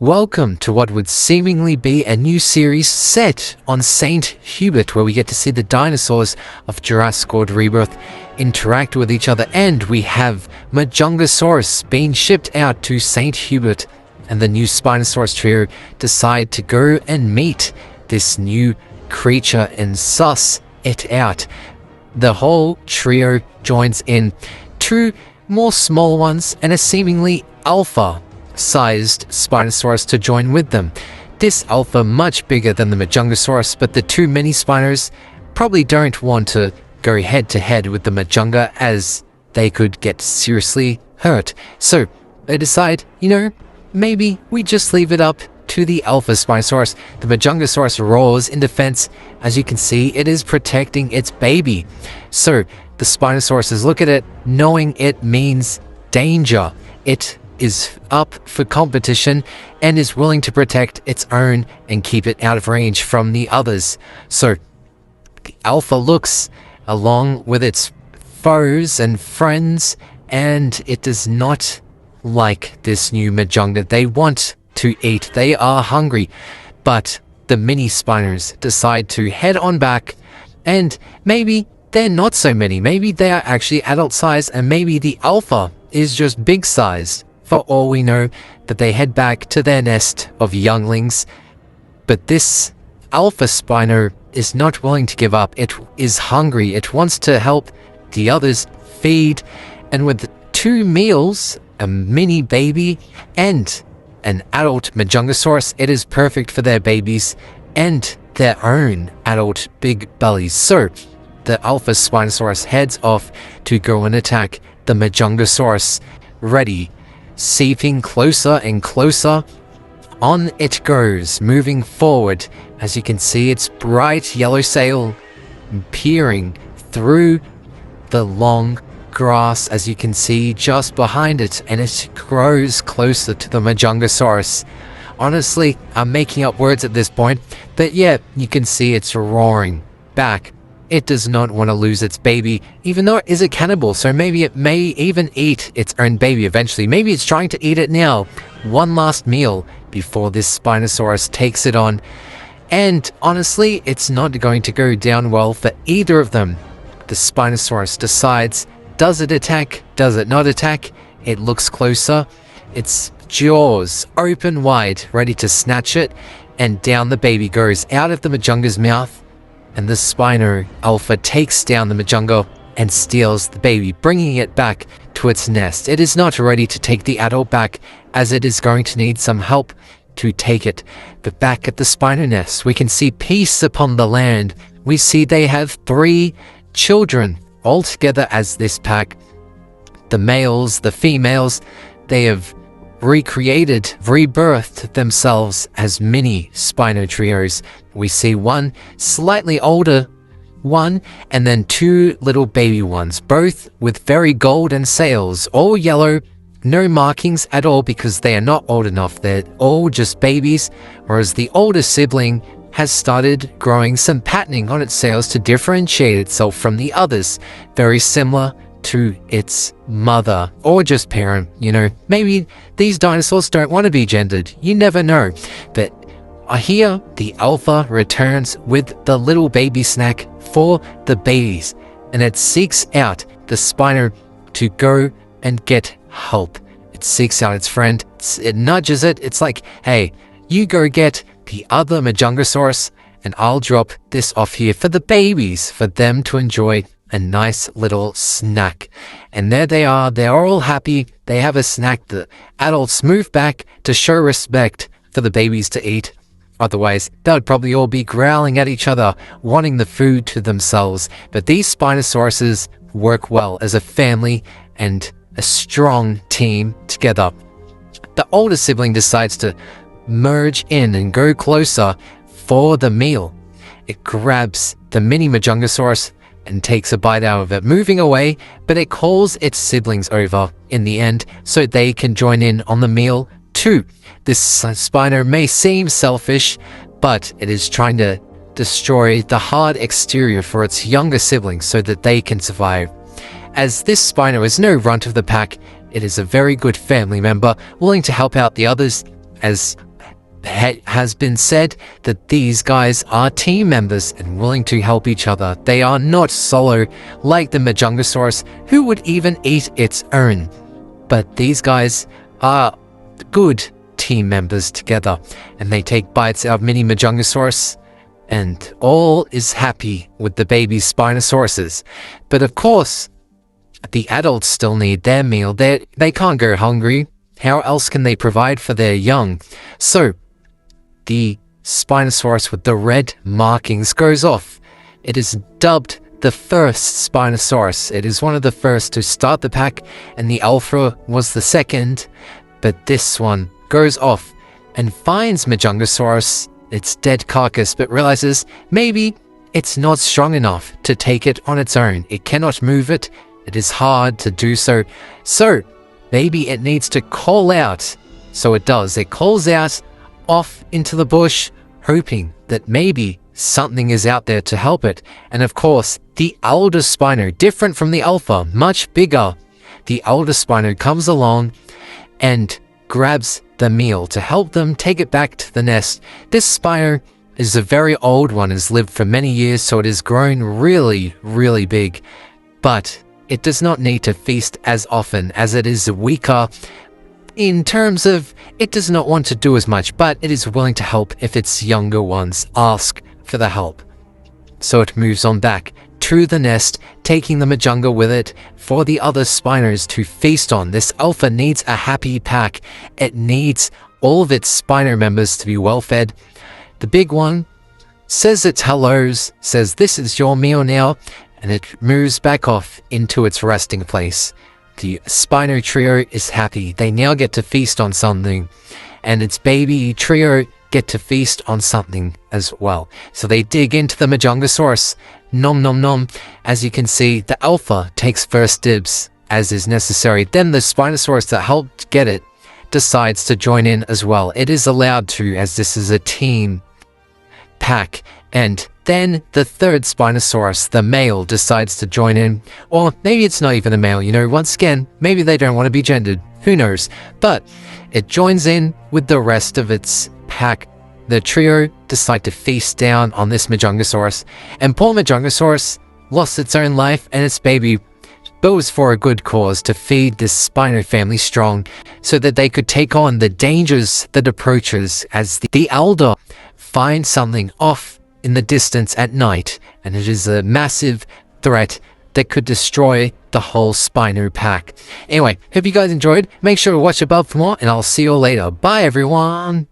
Welcome to what would seemingly be a new series set on St. Hubert, where we get to see the dinosaurs of Jurassic World Rebirth interact with each other, and we have Majungasaurus being shipped out to St. Hubert, and the new Spinosaurus trio decide to go and meet this new creature and suss it out. The whole trio joins in, two more small ones and a seemingly alpha-sized Spinosaurus to join with them. This alpha much bigger than the Majungasaurus, but the two mini Spinos probably don't want to go head to head with the Majunga, as they could get seriously hurt. So they decide, maybe we just leave it up to the alpha Spinosaurus. The Majungasaurus roars in defense. As you can see, it is protecting its baby. So the Spinosauruses look at it, knowing it means danger. It is up for competition and is willing to protect its own and keep it out of range from the others. So the alpha looks along with its foes and friends, and it does not like this new Majunga. They want to eat. They are hungry. But the mini Spinos decide to head on back, and maybe they're not so many. Maybe they are actually adult size, and maybe the alpha is just big sized. For all we know, that they head back to their nest of younglings. But this alpha Spino is not willing to give up. It is hungry. It wants to help the others feed. And with 2 meals, a mini baby and an adult Majungasaurus, it is perfect for their babies and their own adult big bellies. So the alpha Spinosaurus heads off to go and attack the Majungasaurus, ready, seeping closer and closer. On it goes, moving forward. As you can see, its bright yellow sail peering through the long grass, as you can see just behind it, and it grows closer to the Majungasaurus. Honestly, I'm making up words at this point, but yeah, you can see it's roaring back. It does not want to lose its baby, even though it is a cannibal, so maybe it may even eat its own baby eventually. Maybe it's trying to eat it now. One last meal before this Spinosaurus takes it on. And honestly, it's not going to go down well for either of them. The Spinosaurus decides, does it attack? Does it not attack? It looks closer. Its jaws open wide, ready to snatch it, and down the baby goes out of the Majunga's mouth. And the Spino alpha takes down the Majunga and steals the baby, bringing it back to its nest. It is not ready to take the adult back, as it is going to need some help to take it. But back at the Spino nest, we can see peace upon the land. We see they have 3 children all together as this pack. The males, the females, they have rebirthed themselves as mini Spino trios. We see one slightly older one, and then 2 little baby ones, both with very golden sails, all yellow, no markings at all because they are not old enough. They're all just babies, whereas the older sibling has started growing some patterning on its sails to differentiate itself from the others, very similar to its mother or just parent. Maybe these dinosaurs don't want to be gendered, you never know. But here the alpha returns with the little baby snack for the babies, and it seeks out the Spino to go and get help. It seeks out its friend, it nudges it, it's like, hey, you go get the other Majungasaurus and I'll drop this off here for the babies, for them to enjoy a nice little snack. And there they are, they're all happy, they have a snack. The adults move back to show respect for the babies to eat. Otherwise, they would probably all be growling at each other, wanting the food to themselves. But these Spinosauruses work well as a family and a strong team together. The older sibling decides to merge in and go closer for the meal. It grabs the mini Majungasaurus and takes a bite out of it, moving away, but it calls its siblings over in the end so they can join in on the meal too. This Spino may seem selfish, but it is trying to destroy the hard exterior for its younger siblings so that they can survive. As this Spino is no runt of the pack, it is a very good family member, willing to help out the others, as has been said that these guys are team members and willing to help each other. They are not solo like the Majungasaurus, who would even eat its own. But these guys are good team members together, and they take bites out of mini Majungasaurus, and all is happy with the baby Spinosauruses. But of course, the adults still need their meal. They can't go hungry. How else can they provide for their young? So the Spinosaurus with the red markings goes off. It is dubbed the first Spinosaurus. It is one of the first to start the pack, and the alpha was the second. But this one goes off and finds Majungasaurus, its dead carcass, but realizes maybe it's not strong enough to take it on its own. It cannot move it. It is hard to do so. So maybe it needs to call out. So it does. It calls out off into the bush, hoping that maybe something is out there to help it. And of course, the older Spino, different from the alpha, much bigger, the older Spino comes along and grabs the meal to help them take it back to the nest. This Spino is a very old one, has lived for many years, so it has grown really, really big. But it does not need to feast as often, as it is weaker in terms of it does not want to do as much, but it is willing to help if its younger ones ask for the help. So it moves on back to the nest, taking the Majunga with it for the other Spinos to feast on. This alpha needs a happy pack. It needs all of its Spino members to be well fed. The big one says its hellos, says this is your meal now, and it moves back off into its resting place. The Spino trio is happy. They now get to feast on something, and its baby trio get to feast on something as well. So they dig into the Majungasaurus. Nom nom nom. As you can see, the alpha takes first dibs as is necessary. Then the Spinosaurus that helped get it decides to join in as well. It is allowed to, as this is a team pack. And then the third Spinosaurus, the male, decides to join in. Or maybe it's not even a male, you know, once again, maybe they don't want to be gendered. Who knows? But it joins in with the rest of its pack. The trio decide to feast down on this Majungasaurus. And poor Majungasaurus lost its own life and its baby, but it was for a good cause, to feed this Spino family strong so that they could take on the dangers that approaches as the elder finds something off in the distance at night, and it is a massive threat that could destroy the whole Spino pack. Anyway, hope you guys enjoyed. Make sure to watch above for more, and I'll see you all later. Bye everyone!